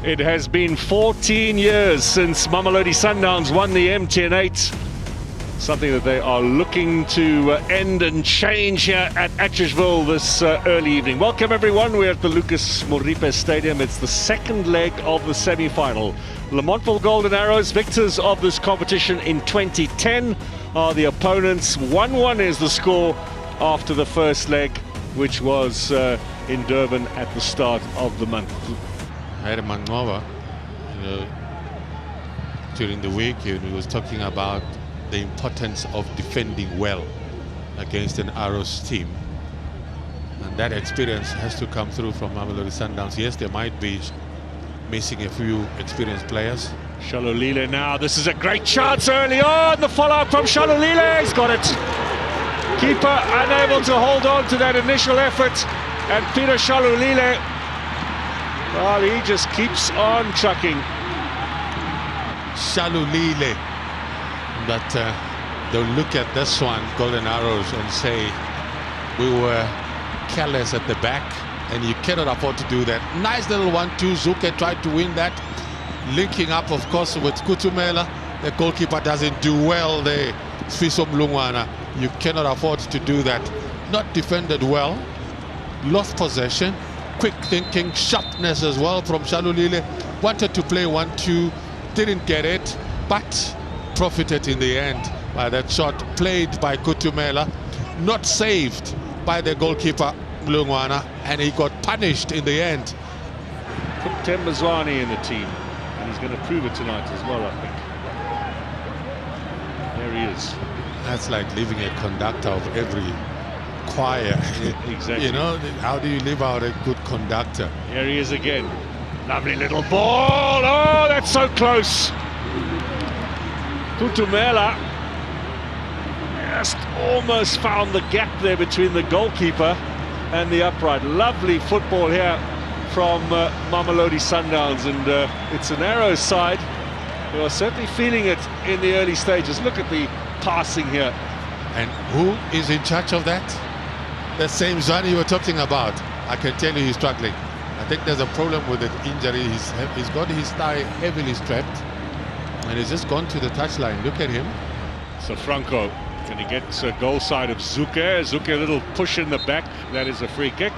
It has been 14 years since Mamelodi Sundowns won the MTN 8. Something that they are looking to end and change here at Atteridgeville this early evening. Welcome everyone, we're at the Lucas Moripe Stadium. It's the second leg of the semi-final. Lamontville Golden Arrows, victors of this competition in 2010, are the opponents. 1-1 is the score after the first leg, which was in Durban at the start of the month. Herman Nova, during the week, he was talking about the importance of defending well against an Arrows team, and that experience has to come through from Mamelodi Sundowns. Yes, they might be missing a few experienced players. Shalulile now, this is a great chance early on, the follow-up from Shalulile, he's got it. Keeper unable to hold on to that initial effort, and Peter Shalulile, well, he just keeps on trucking. Shalulile, that they'll look at this one, Golden Arrows, and say, we were careless at the back, and you cannot afford to do that. Nice little 1-2, Zuke tried to win that, linking up, of course, with Kutumela. The goalkeeper doesn't do well there. Sfiso Mlungwana, you cannot afford to do that. Not defended well, lost possession, quick thinking, sharpness as well from Shalulile. Wanted to play 1-2, didn't get it, but profited in the end by that shot played by Kutumela, not saved by the goalkeeper Mlungwana, and he got punished in the end. Put Tembazwani in the team, and he's going to prove it tonight as well, I think. There he is. That's like leaving a conductor of every choir. Exactly. You know, how do you leave out a good conductor? Here he is again. Lovely little ball. Oh, that's so close. Kutumela just almost found the gap there between the goalkeeper and the upright. Lovely football here from Mamelodi Sundowns, and it's an Arrows side who are certainly feeling it in the early stages. Look at the passing here. And who is in charge of that? The same Zani you were talking about. I can tell you he's struggling. I think there's a problem with the injury. He's got his thigh heavily strapped, and he's just gone to the touchline. Look at him. So Franco, can he get goal side of Zuke? Zuke, a little push in the back. That is a free kick.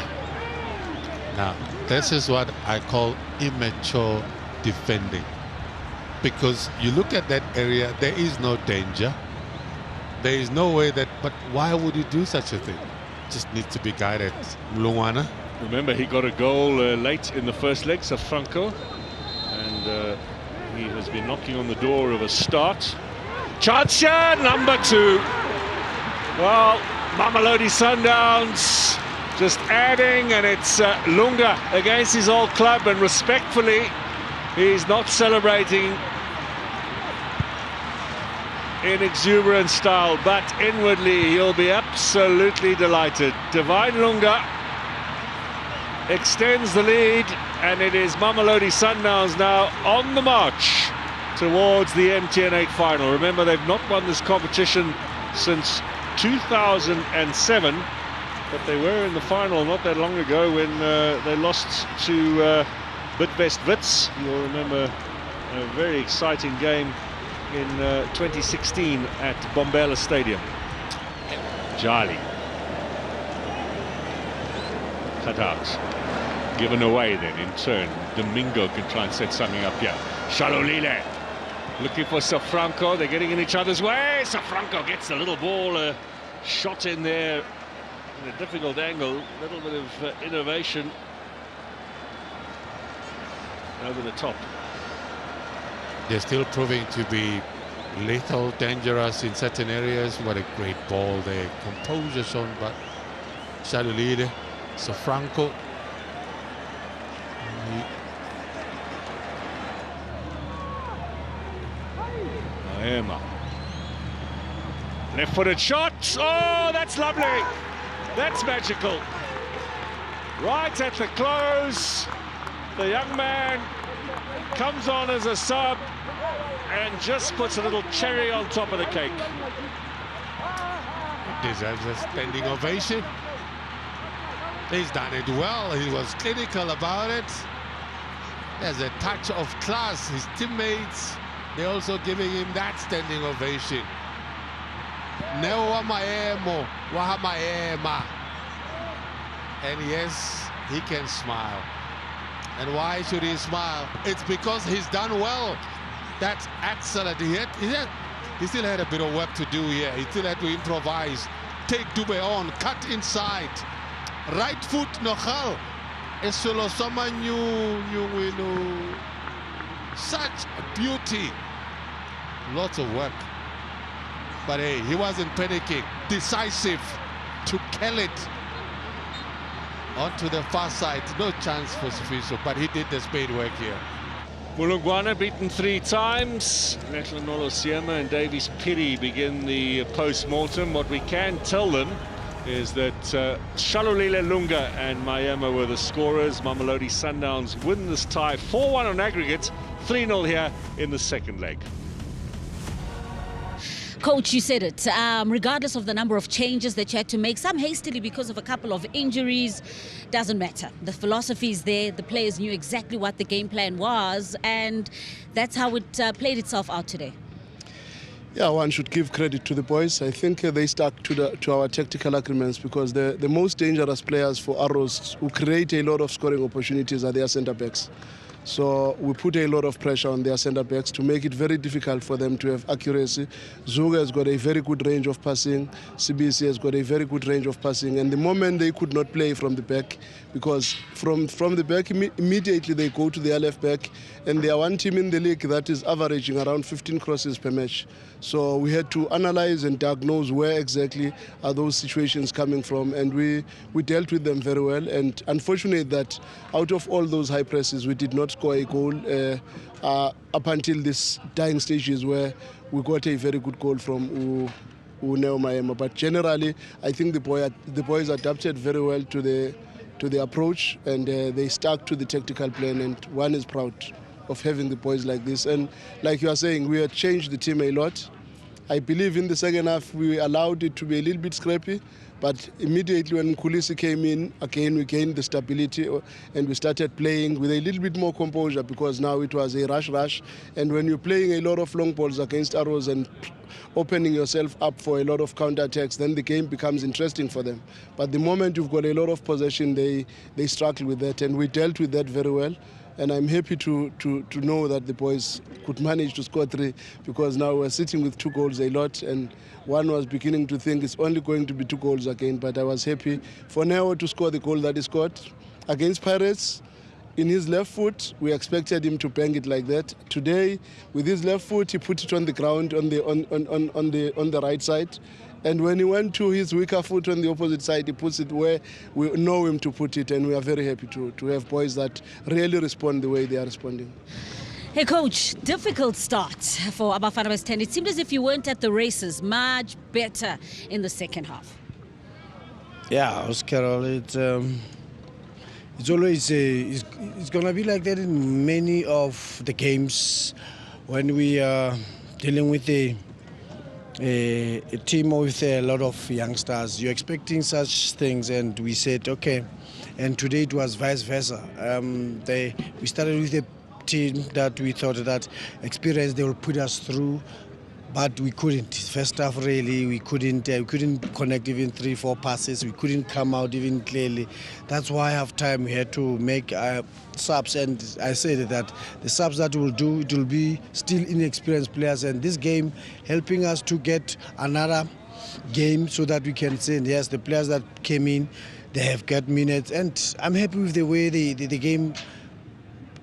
Now, this is what I call immature defending. Because you look at that area, there is no danger. There is no way that, but why would you do such a thing? Just needs to be guided. Mlungwana. Remember, he got a goal late in the first leg, so Franco, and he has been knocking on the door of a start. Chance here, number 2. Well, Mamelodi Sundowns just adding, and it's Lunga against his old club, and respectfully, he's not celebrating in exuberant style, but inwardly he'll be absolutely delighted. Divine Lunga extends the lead, and it is Mamelodi Sundowns now on the march towards the MTN 8 final. Remember, they've not won this competition since 2007, but they were in the final not that long ago when they lost to Bidvest Wits. You'll remember a very exciting game in 2016 at Bombela Stadium. Jali. Cut out. Given away then in turn. Domingo can try and set something up here. Shalulile looking for Safranco. They're getting in each other's way. Safranco gets a little ball shot in there in a difficult angle. A little bit of innovation over the top. They're still proving to be lethal, dangerous in certain areas. What a great ball there. Composure shown by Shalulile. Safranco. Emma. Left-footed shot. Oh, that's lovely. That's magical. Right at the close, the young man comes on as a sub and just puts a little cherry on top of the cake. Deserves a standing ovation. He's done it well. He was clinical about it. There's a touch of class. His teammates, they're also giving him that standing ovation. Newa maemo, waha maema. And yes, he can smile. And why should he smile? It's because he's done well. That's excellent. He still had a bit of work to do here. He still had to improvise. Take Dube on, cut inside. Right foot, Nochal. Esolo Soma New. Such a beauty. Lots of work. But hey, he wasn't panicking. Decisive to kill it. Onto the far side. No chance for Sifiso, but he did the spade work here. Mulungwana beaten 3 times. Letlanolo Siema and Davies Piri begin the post-mortem. What we can tell them is that Shalulile Lunga and Mayema were the scorers. Mamelodi Sundowns win this tie 4-1 on aggregate, 3-0 here in the second leg. Coach, you said it. Regardless of the number of changes that you had to make, some hastily because of a couple of injuries, doesn't matter. The philosophy is there. The players knew exactly what the game plan was, and that's how it played itself out today. Yeah, one should give credit to the boys. I think they stuck to our tactical agreements, because the most dangerous players for Arrows who create a lot of scoring opportunities are their centre backs. So we put a lot of pressure on their centre backs to make it very difficult for them to have accuracy. Zuga has got a very good range of passing. CBC has got a very good range of passing. And the moment they could not play from the back, because from the back immediately they go to their left back, and they are one team in the league that is averaging around 15 crosses per match. So we had to analyze and diagnose where exactly are those situations coming from, and we dealt with them very well. And unfortunate that out of all those high presses, we did not score a goal up until this dying stages where we got a very good goal from Uneo Maema. But generally, I think the boys adapted very well to the approach, and they stuck to the tactical plan, and one is proud of having the boys like this. And like you are saying, we had changed the team a lot. I believe in the second half we allowed it to be a little bit scrappy, but immediately when Kulisi came in, again we gained the stability, and we started playing with a little bit more composure, because now it was a rush. And when you're playing a lot of long balls against Arrows and opening yourself up for a lot of counter-attacks, then the game becomes interesting for them. But the moment you've got a lot of possession, they struggle with that, and we dealt with that very well. And I'm happy to know that the boys could manage to score 3, because now we're sitting with 2 goals a lot, and one was beginning to think it's only going to be 2 goals again. But I was happy for Neo to score the goal that he scored against Pirates. In his left foot, we expected him to bang it like that. Today, with his left foot, he put it on the ground on the right side. And when he went to his weaker foot on the opposite side, he puts it where we know him to put it. And we are very happy to have boys that really respond the way they are responding. Hey, Coach, difficult start for Abafana West 10. It seemed as if you weren't at the races, much better in the second half. Yeah, Oscar, it's always it's gonna be like that in many of the games when we are dealing with a team with a lot of youngsters. You're expecting such things, and we said okay. And today it was vice versa. We started with a team that we thought that experience they will put us through, but we couldn't. First half, really, we couldn't connect even 3-4 passes. We couldn't come out even clearly. That's why half time we had to make subs, and I said that the subs that we'll do, it will be still inexperienced players, and this game helping us to get another game so that we can say yes, the players that came in, they have got minutes, and I'm happy with the way the game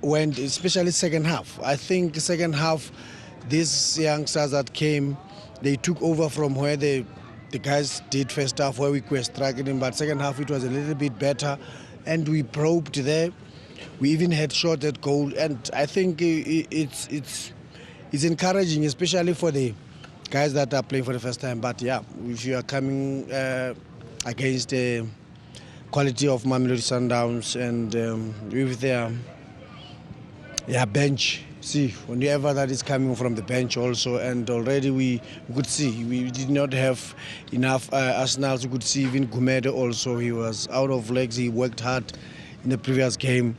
went, especially second half. I think the second half, these youngsters that came, they took over from where the guys did first half, where we were struggling, but second half it was a little bit better, and we probed there. We even had shot at goal, and I think it's encouraging, especially for the guys that are playing for the first time. But yeah, if you are coming against the quality of Mamelodi Sundowns and with their bench, see, whenever that is coming from the bench also, and already we could see we did not have enough Arsenals. We could see even Gumede also, he was out of legs. He worked hard in the previous game.